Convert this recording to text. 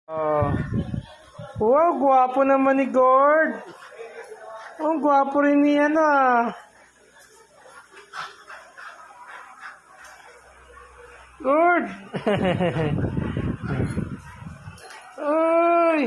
Oh. Wow, gwapo naman ni Gord. Oh, gwapo rin niyan ah. Gord! Uy!